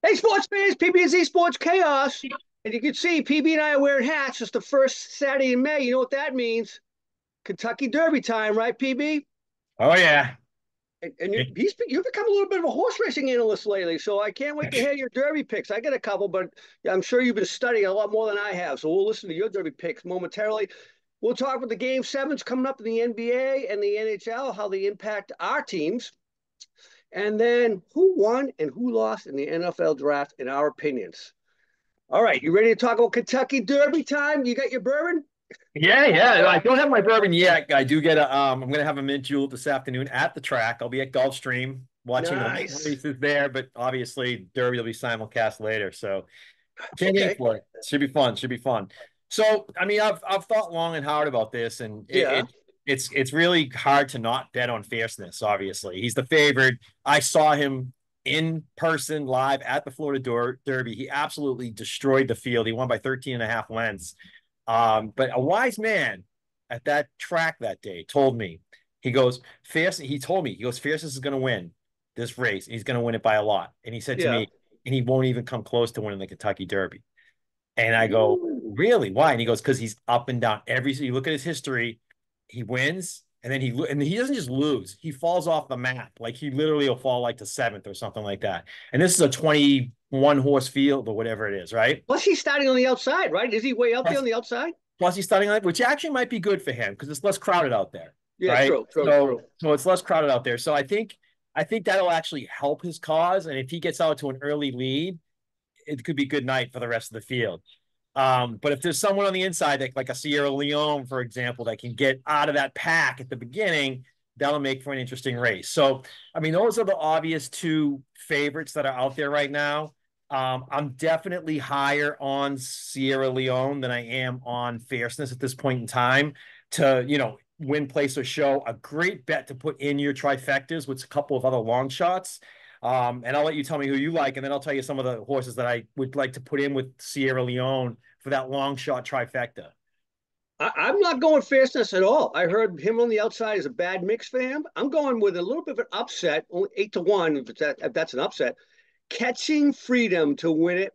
Hey, sports fans, PB&Z Sports Chaos. And you can see PB and I are wearing hats. It's the first Saturday in May. You know what that means? Kentucky Derby time, right, PB? Oh yeah. And you've become a little bit of a horse racing analyst lately, so I can't wait to hear your Derby picks. I got a couple, but I'm sure you've been studying a lot more than I have. So we'll listen to your Derby picks momentarily. We'll talk about the Game Sevens coming up in the NBA and the NHL, how they impact our teams, and then who won and who lost in the NFL draft, in our opinions. All right, you ready to talk about Kentucky Derby time? You got your bourbon? Yeah, yeah. I don't have my bourbon yet. I do get a I'm gonna have a mint julep this afternoon at the track. I'll be at Gulfstream watching the Nice. races there, but obviously Derby will be simulcast later. So can't wait Okay. for it. Should be fun. Should be fun. So I mean I've thought long and hard about this, and Yeah. it's really hard to not bet on fierceness, obviously. He's the favorite. I saw him in person live at the Florida Derby. He absolutely destroyed the field. He won by 13 and a half lengths. But a wise man at that track that day told me, he goes, Fierce, he told me, he goes, Fierceness is going to win this race. He's going to win it by a lot. And he said to Yeah. me, and he won't even come close to winning the Kentucky Derby. And I go, Ooh. really? Why? And he goes, because he's up and down. You look at his history, he wins, and he doesn't just lose. He falls off the map. Like he literally will fall like to seventh or something like that. And this is a 21 horse field or whatever it is, right? Plus, he's starting on the outside, right? Is he way out there on Plus, the outside? plus he's starting on, which actually might be good for him because it's less crowded out there, Yeah, right? true, true, So true. so it's less crowded out there. So I think that'll actually help his cause. And if he gets out to an early lead, it could be good night for the rest of the field. But if there's someone on the inside, like a Sierra Leone, for example, that can get out of that pack at the beginning, that'll make for an interesting race. So, I mean, those are the obvious two favorites that are out there right now. I'm definitely higher on Sierra Leone than I am on Fierceness at this point in time. Win, place, or show, a great bet to put in your trifectas with a couple of other long shots. And I'll let you tell me who you like, and then I'll tell you some of the horses that I would like to put in with Sierra Leone for that long shot trifecta. I'm not going fierceness at all. I heard him on the outside is a bad mix for him. I'm going with a little bit of an upset, only 8-1, if that's an upset. Catching Freedom to win it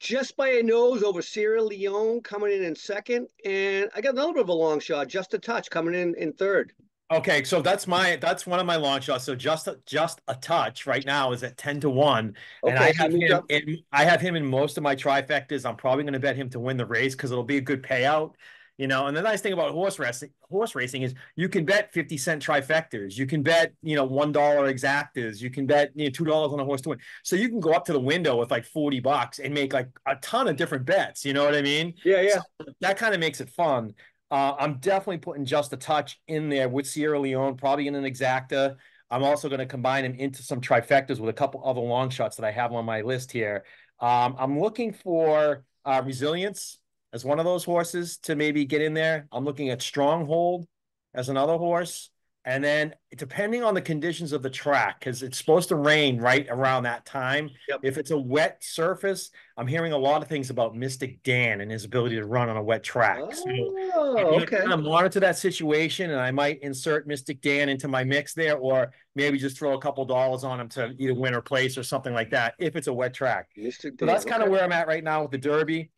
just by a nose over Sierra Leone coming in second. And I got another bit of a long shot, just a touch coming in third. Okay, so that's one of my long shots. So just a touch right now is at 10-1, and Okay, so you moved up. I have him in most of my trifectas. I'm probably going to bet him to win the race because it'll be a good payout. And the nice thing about horse racing is you can bet 50-cent trifectas. You can bet, $1 exactas. You can bet, $2 on a horse to win. So you can go up to the window with like $40 and make like a ton of different bets. You know what I mean? Yeah, So yeah. that kind of makes it fun. I'm definitely putting just a touch in there with Sierra Leone, probably in an exacta. I'm also going to combine him into some trifectas with a couple other long shots that I have on my list here. I'm looking for Resilience as one of those horses to maybe get in there. I'm looking at Stronghold as another horse. And then depending on the conditions of the track, because it's supposed to rain right around that time. Yep. If it's a wet surface, I'm hearing a lot of things about Mystic Dan and his ability to run on a wet track. So I'm Oh, going to okay. kind of monitor that situation, and I might insert Mystic Dan into my mix there, or maybe just throw a couple dollars on him to either win or place or something like that if it's a wet track. Mr. So that's Dan. kind of Okay. where I'm at right now with the Derby.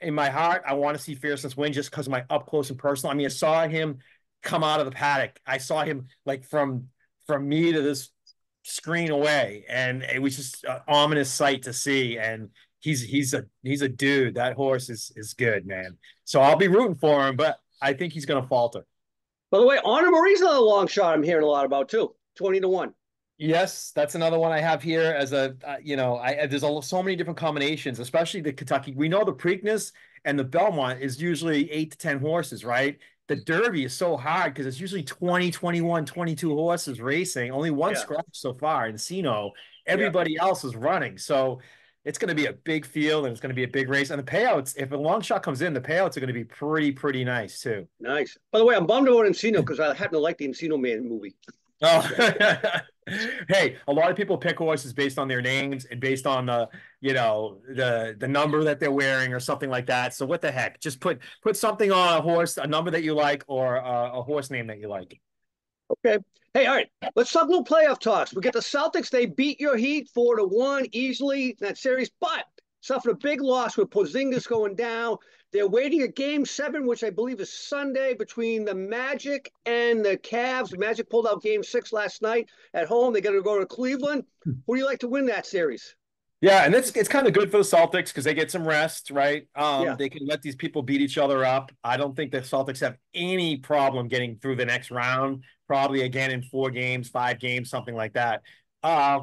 In my heart, I want to see Fierceness win just because of my up close and personal. I mean, I saw him come out of the paddock. I saw him like from me to this screen away, and it was just an ominous sight to see. And he's a dude. That horse is good, man. So I'll be rooting for him, but I think he's going to falter. By the way, Honor Marie's another long shot I'm hearing a lot about too. 20-1. Yes, that's another one I have here as there's so many different combinations, especially the Kentucky. We know the Preakness and the Belmont is usually 8 to 10 horses, right? The Derby is so hard because it's usually 20, 21, 22 horses racing, only one Yeah. scratch so far in Encino. Yeah. Everybody else is running. So it's going to be a big field and it's going to be a big race. And the payouts, if a long shot comes in, the payouts are going to be pretty, pretty nice too. Nice. By the way, I'm bummed about Encino because I happen to like the Encino Man movie. Oh, hey, a lot of people pick horses based on their names and based on the number that they're wearing or something like that. So what the heck? Just put something on a horse, a number that you like, or a horse name that you like. Okay. Hey, all right. Let's talk a little playoff talks. We get the Celtics. They beat your Heat 4-1 easily in that series, but suffered a big loss with Porzingis going down. They're waiting a game 7, which I believe is Sunday, between the Magic and the Cavs. The Magic pulled out game 6 last night at home. They got to go to Cleveland. Who do you like to win that series? Yeah, and it's kind of good for the Celtics because they get some rest, right? Yeah. They can let these people beat each other up. I don't think the Celtics have any problem getting through the next round, probably again in 4 games, 5 games, something like that. Uh,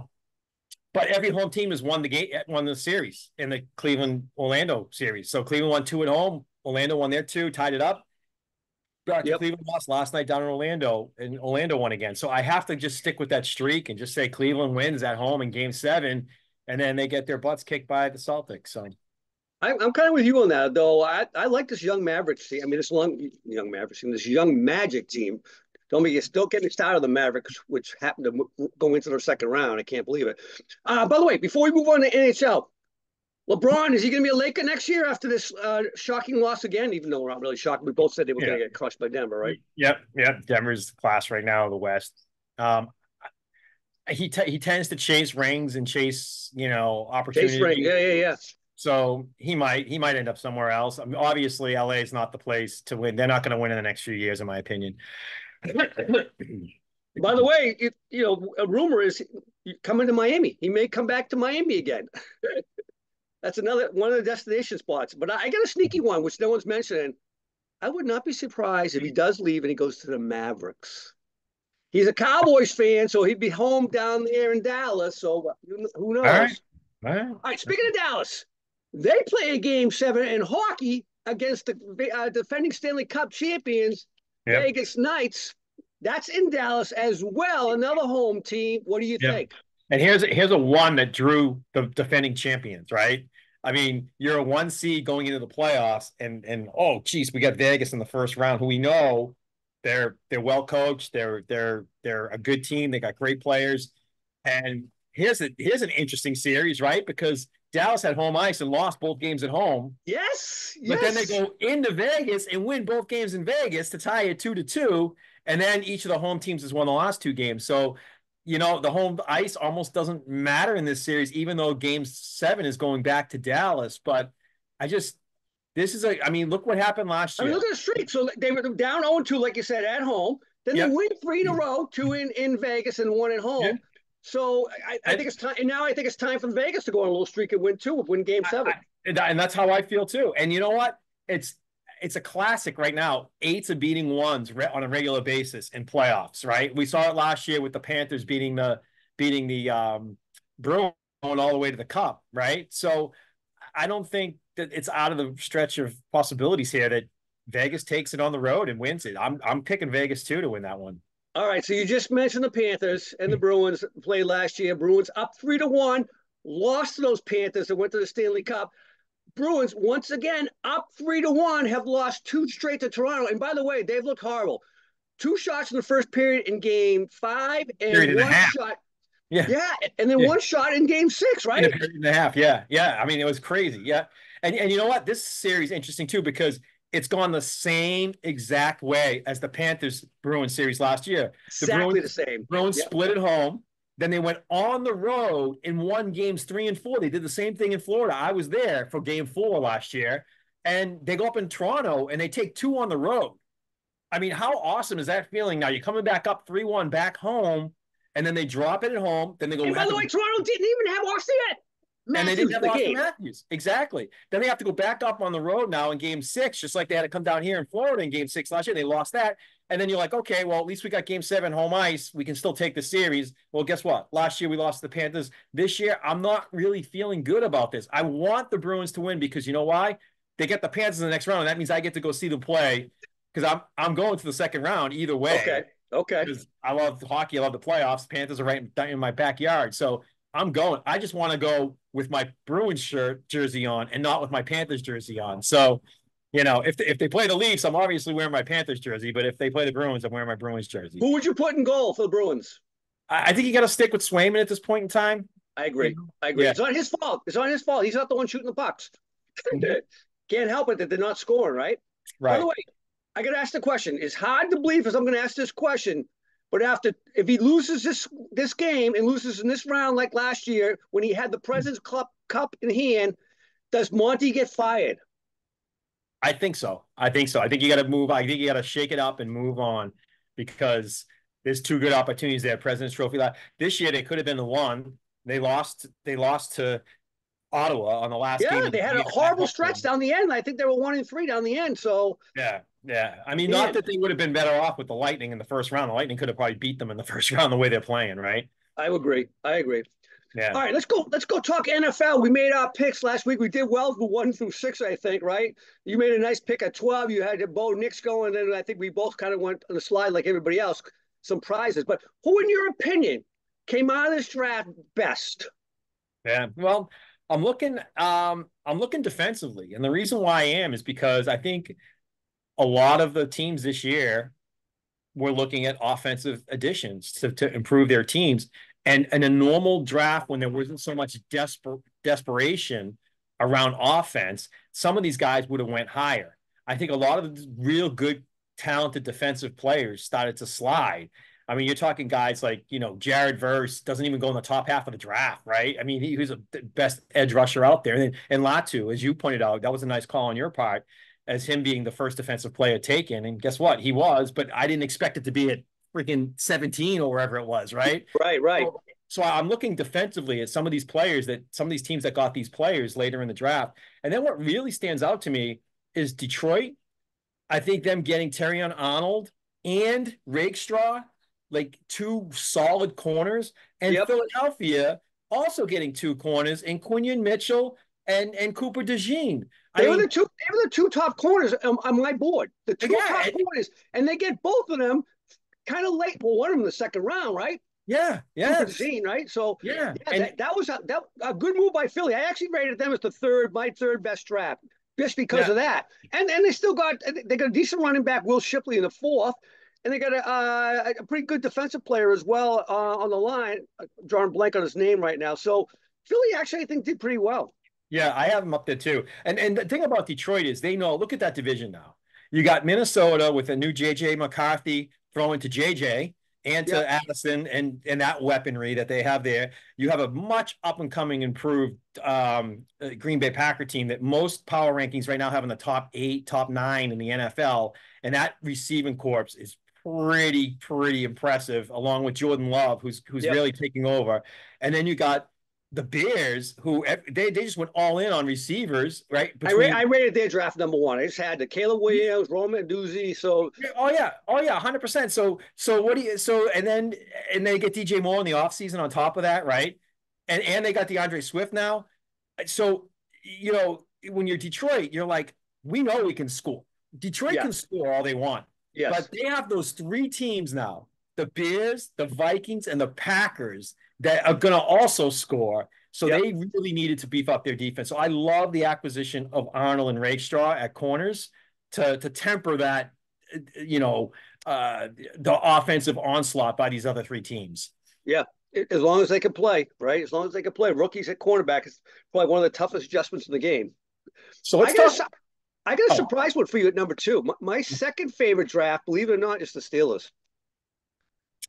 but every home team has won the series in the Cleveland Orlando series. So Cleveland won 2 at home. Orlando won their 2, tied it up. Back to Yep. Cleveland lost last night down in Orlando, and Orlando won again. So I have to just stick with that streak and just say Cleveland wins at home in game 7, and then they get their butts kicked by the Celtics. So I'm kind of with you on that, though. I like this young Mavericks team. I mean, this young Mavericks team, this young Magic team. Don't get me started on the Mavericks, which happened to go into their second round. I can't believe it. By the way, before we move on to NHL, LeBron, is he going to be a Laker next year after this shocking loss again? Even though we're not really shocked, we both said they were yeah, going to get crushed by Denver, right? yep. Denver's the class right now of the West. Um, he tends to chase rings and chase Chase ring, opportunity. yeah. So he might end up somewhere else. I mean, obviously, LA is not the place to win. They're not going to win in the next few years, in my opinion. By the way, a rumor is coming to Miami. He may come back to Miami again. That's another one of the destination spots. But I got a sneaky one, which no one's mentioning. I would not be surprised if he does leave and he goes to the Mavericks. He's a Cowboys fan, so he'd be home down there in Dallas. So who All right. knows? All right. All right. Speaking of Dallas, they play a game 7 in hockey against the defending Stanley Cup champions, Yep. Vegas Knights. That's in Dallas as well. Another home team. What do you Yep. think? And here's a one that drew the defending champions, right? I mean, you're a 1 seed going into the playoffs, and oh, geez, we got Vegas in the first round, who we know they're well coached, they're a good team, they got great players, and here's an interesting series, right? Because Dallas had home ice and lost both games at home, Yes, but then they yes. go into Vegas and win both games in Vegas to tie it 2-2. And then each of the home teams has won the last 2 games. So, the home ice almost doesn't matter in this series, even though game 7 is going back to Dallas. But I just, I mean, look what happened last I mean, year. look at the streak. So they were down 0-2, like you said, at home. Then they Yep. win 3 in a row, 2 in Vegas and 1 at Yeah. home. So I think it's time. And now I think it's time for Vegas to go on a little streak and win 2, win game 7. And that's how I feel too. And you know what? It's a classic right now. 8s are beating 1s on a regular basis in playoffs, right? We saw it last year with the Panthers beating the Bruins going all the way to the Cup, right? So I don't think that it's out of the stretch of possibilities here that Vegas takes it on the road and wins it. I'm picking Vegas too to win that one. All right. So you just mentioned the Panthers and the Bruins played last year. Bruins up 3-1, lost to those Panthers that went to the Stanley Cup. Bruins, once again, up 3-1, have lost 2 straight to Toronto. And by the way, they've looked horrible. 2 shots in the first period in game 5 and Period and a one half. shot. Yeah. Yeah. And then Yeah. one shot in game 6, In a right? period and a half. Yeah. Yeah. I mean, it was crazy. Yeah. And you know what? This series is interesting too, because it's gone the same exact way as the Panthers Bruins series last year. The Exactly the Bruins same. Bruins Yep. split at home. Then they went on the road and won games 3 and 4. They did the same thing in Florida. I was there for game 4 last year. And they go up in Toronto and they take 2 on the road. I mean, how awesome is that feeling? Now you're coming back up 3-1 back home, and then they drop it at home. Then they go And by have the to way, Toronto didn't even have Austin yet. and they didn't Matthews, have the Austin game. Matthews. Exactly. Then they have to go back up on the road now in game 6, just like they had to come down here in Florida in game 6 last year. They lost that. And then you're like, okay, well, at least we got game 7 home ice. We can still take the series. Well, guess what? Last year we lost to the Panthers. This year, I'm not really feeling good about this. I want the Bruins to win because you know why? They get the Panthers in the next round, and that means I get to go see them play because I'm going to the second round either way. Okay. Okay. Because I love hockey. I love the playoffs. Panthers are right in my backyard. So I'm going. I just want to go with my Bruins jersey on and not with my Panthers jersey on. So, if they play the Leafs, I'm obviously wearing my Panthers jersey. But if they play the Bruins, I'm wearing my Bruins jersey. Who would you put in goal for the Bruins? I think you got to stick with Swayman at this point in time. I agree. I agree. Yeah. It's not his fault. It's not his fault. He's not the one shooting the pucks. Can't help it that they're not scoring, right? By Right. the way, I got to ask the question. It's hard to believe because I'm going to ask this question, But if he loses this game and loses in this round like last year when he had the President's Cup in hand, does Monty get fired? I think so. I think so. I think you got to move. I think you got to shake it up and move on because there's two good opportunities there. President's Trophy. This year they could have been the one. They lost. They lost to Ottawa on the last game Yeah, of they the had a year at horrible stretch home. down the end. I think they were 1-3 down the end. So, Yeah, yeah. I mean, not man, that they would have been better off with the Lightning in the first round. The Lightning could have probably beat them in the first round the way they're playing, right? I agree. I agree. Yeah. All right, let's go. Let's go talk NFL. We made our picks last week. We did well from 1 through 6, I think. Right? You made a nice pick at 12. You had Bo Nix going, and then I think we both kind of went on the slide like everybody else. Some prizes, but who, in your opinion, came out of this draft best? Yeah. Well, I'm looking defensively. And the reason why I am is because I think a lot of the teams this year were looking at offensive additions to improve their teams. And in a normal draft, when there wasn't so much desperation around offense, some of these guys would have went higher. I think a lot of the real good, talented defensive players started to slide. I mean, you're talking guys like, Jared Verse doesn't even go in the top half of the draft, right? I mean, he was the best edge rusher out there. And Latu, as you pointed out, that was a nice call on your part as him being the first defensive player taken. And guess what? He was, but I didn't expect it to be at freaking 17 or wherever it was, right? Right, right. So I'm looking defensively at some of these teams that got these players later in the draft. And then what really stands out to me is Detroit. I think them getting Terrion Arnold and Rakestraw, like two solid corners, and Yep. Philadelphia also getting two corners in Quinion Mitchell and Cooper DeJean. I They were mean, the two. They were the two top corners on my board. The two top yeah, corners, and they get both of them kind of late. Well, one of them in the second round, right? yeah, Cooper yes, DeJean, right? So yeah, yeah, and that was a good move by Philly. I actually rated them as my third best draft, just because yeah, of that. And they got a decent running back, Will Shipley, in the fourth, and they got a pretty good defensive player as well on the line. Drawing blank on his name right now. So Philly actually, I think, did pretty well. yeah. I have them up there too. And the thing about Detroit is they know. Look at that division now. You got Minnesota with a new JJ McCarthy throwing to JJ and Yep. to Addison and that weaponry that they have there. You have a much up and coming improved Green Bay Packer team that most power rankings right now have in the top 8, top 9 in the NFL, and that receiving corps is pretty impressive, along with Jordan Love, who's Yep. really taking over. And then you got the Bears, who they just went all in on receivers, right? I rated their draft number one. I just had the Caleb Williams, Roman Doozy. So Oh yeah, 100%. So what do you and they get DJ Moore in the offseason on top of that, right? And they got DeAndre Swift now. So when you're Detroit, you're like, we know we can score. Detroit yeah, can score all they want, yes, but they have those three teams now: the Bears, the Vikings, and the Packers that are going to also score. So yep, they really needed to beef up their defense. So I love the acquisition of Arnold and Rakestraw at corners to temper that, you know, the offensive onslaught by these other three teams. yeah. As long as they can play, right? As long as they can play, rookies at cornerback is probably one of the toughest adjustments in the game. So I let's got talk. a, I got a Oh, surprise one for you at number two. My second favorite draft, believe it or not, is the Steelers.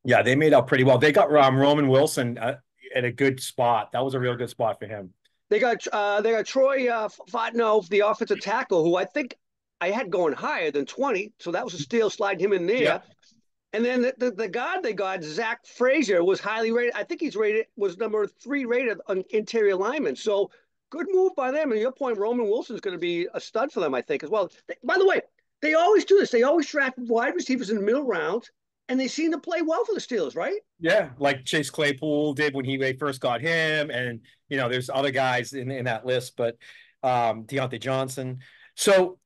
yeah, they made out pretty well. They got Roman Wilson at a good spot. That was a real good spot for him. They got Troy Fontenot, the offensive tackle, who I think I had going higher than 20, so that was a steal, sliding him in there. Yep. And then the guard they got, Zach Frazier, was highly rated. I think was number 3 rated on interior lineman. So good move by them. And your point, Roman Wilson's going to be a stud for them, I think, as well. By the way, they always do this. They always draft wide receivers in the middle rounds, and they seem to play well for the Steelers, right? Yeah, like Chase Claypool did when they first got him, and there's other guys in that list, but Deontay Johnson. So,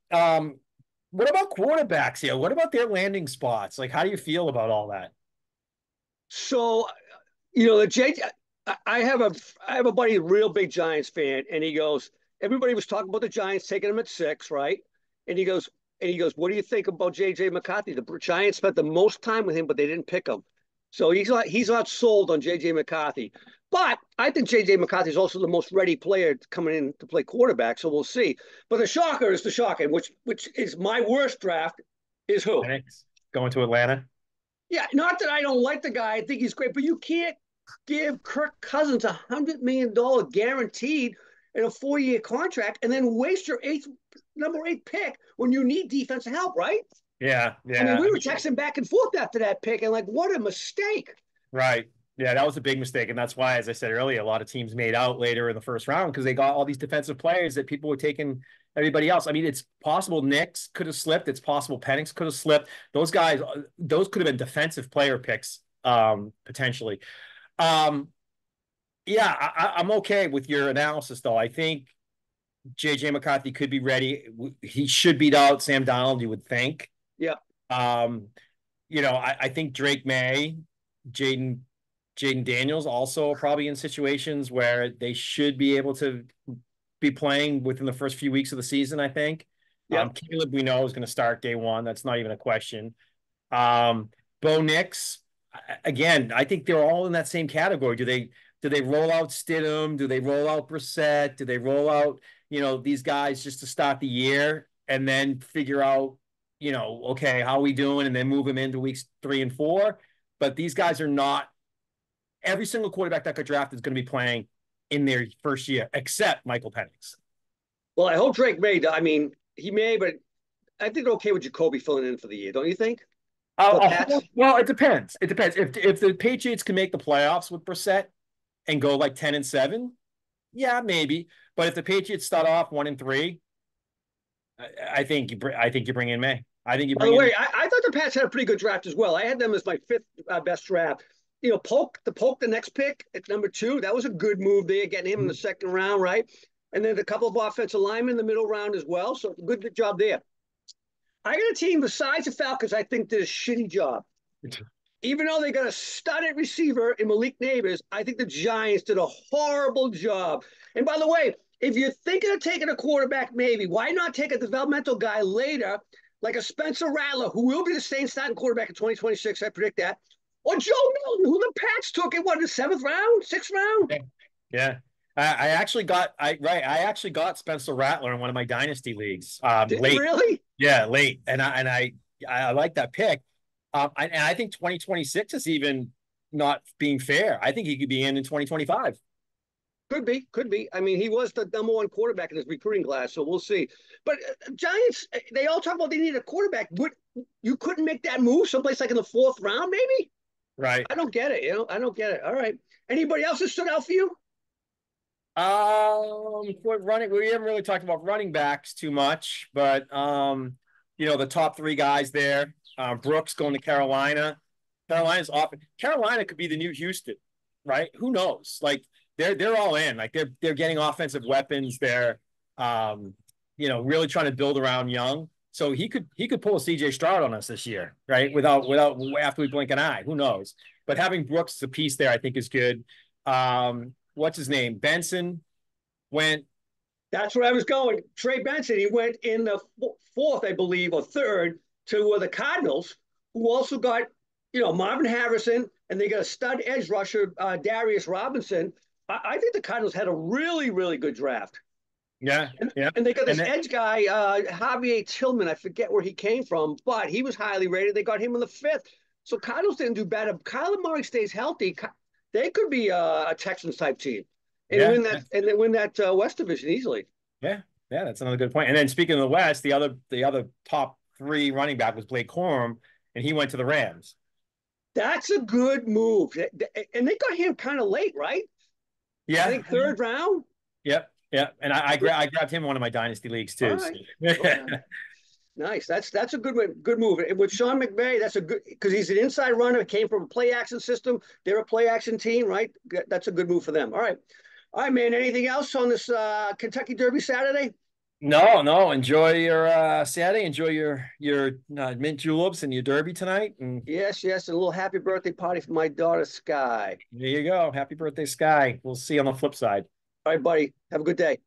what about quarterbacks here? What about their landing spots? Like, how do you feel about all that? So, the J. I have a buddy, a real big Giants fan, and he goes, everybody was talking about the Giants taking him at 6, right? And he goes, what do you think about JJ McCarthy? The Giants spent the most time with him, but they didn't pick him. So he's not sold on JJ McCarthy. But I think JJ McCarthy is also the most ready player coming in to play quarterback. So we'll see. But the shocker is the shocker, which is my worst draft, is who? Penix going to Atlanta? Yeah, not that I don't like the guy. I think he's great, but you can't give Kirk Cousins $100 million guaranteed in a 4-year contract and then waste your number 8 pick when you need defensive help, right? Yeah, I mean, yeah. we I were mean, texting back and forth after that pick, and like, what a mistake. right. Yeah, that was a big mistake. And that's why, as I said earlier, a lot of teams made out later in the first round because they got all these defensive players that people were taking everybody else. I mean, it's possible Nix could have slipped. It's possible Penix could have slipped. Those guys, those could have been defensive player picks, potentially. Um, yeah, I'm okay with your analysis, though. I think JJ McCarthy could be ready. He should beat out Sam Donald, you would think. Yeah. Um, I think Drake May, Jaden Jaden Daniels also probably in situations where they should be able to be playing within the first few weeks of the season, I think. Yeah. Caleb, we know, is going to start day one. That's not even a question. Um, Bo Nix, again, I think they're all in that same category. Do they roll out Stidham? Do they roll out Brissett? Do they roll out, these guys just to start the year and then figure out, okay, how are we doing? And then move them into weeks 3 and 4. But these guys are not, every single quarterback that got drafted is going to be playing in their first year, except Michael Penix. Well, I hope Drake may. I mean, he may, but I think they're okay with Jacoby filling in for the year, don't you think? For the Pats? Well, it depends. It depends. If the Patriots can make the playoffs with Brissett and go like 10-7, yeah, maybe. But if the Patriots start off 1-3, I think you bring in May. I think you By the bring in. way, I thought the Pats had a pretty good draft as well. I had them as my fifth best draft. The next pick at number 2, that was a good move there, getting him in the second round, right? And then a couple of offensive linemen in the middle round as well. So good job there. I got a team besides the Falcons, I think did a shitty job. Even though they got a studded receiver in Malik Neighbors, I think the Giants did a horrible job. And by the way, if you're thinking of taking a quarterback, maybe, why not take a developmental guy later, like a Spencer Rattler, who will be the same starting quarterback in 2026, I predict that, or Joe Milton, who the Pats took in, the 7th round, 6th round? Yeah. I actually got Spencer Rattler in one of my dynasty leagues Did you late. really? Yeah, late. And I like that pick. I think 2026 is even not being fair. I think he could be in 2025. Could be. I mean, he was the number 1 quarterback in his recruiting class, so we'll see. But Giants, they all talk about they need a quarterback. You couldn't make that move someplace like in the 4th round, maybe? Right. I don't get it. I don't get it. All right. Anybody else that stood out for you? For running, we haven't really talked about running backs too much, but the top 3 guys there. Brooks going to Carolina. Carolina could be the new Houston, right? Who knows? Like they're all in. Like they're getting offensive weapons. They're really trying to build around Young. So he could pull a CJ Stroud on us this year, right? Without after we blink an eye. Who knows? But having Brooks as a piece there, I think is good. What's his name? Benson went. That's where I was going. Trey Benson, he went in the 4th, I believe, or 3rd to the Cardinals, who also got, Marvin Harrison, and they got a stud edge rusher, Darius Robinson. I think the Cardinals had a really, really good draft. Yeah, yeah. And they got this edge guy, Javier Tillman. I forget where he came from, but he was highly rated. They got him in the 5th. So Cardinals didn't do bad. If Kyler Murray stays healthy, they could be a Texans type team and win that West Division easily. Yeah, that's another good point. And then speaking of the West, the other top 3 running back was Blake Corum, and he went to the Rams. That's a good move, and they got him kind of late, right? Yeah, I think 3rd round. Yep. And I grabbed him in one of my dynasty leagues too. Right. Okay. Nice. That's a good move. And with Sean McVay, that's a good, because he's an inside runner, came from a play action system. They're a play action team, right? That's a good move for them. All right, man. Anything else on this Kentucky Derby Saturday? No. Enjoy your Saturday. Enjoy your mint juleps and your Derby tonight. And yes, and a little happy birthday party for my daughter Sky. there you go. Happy birthday, Sky. We'll see you on the flip side. All right, buddy. Have a good day.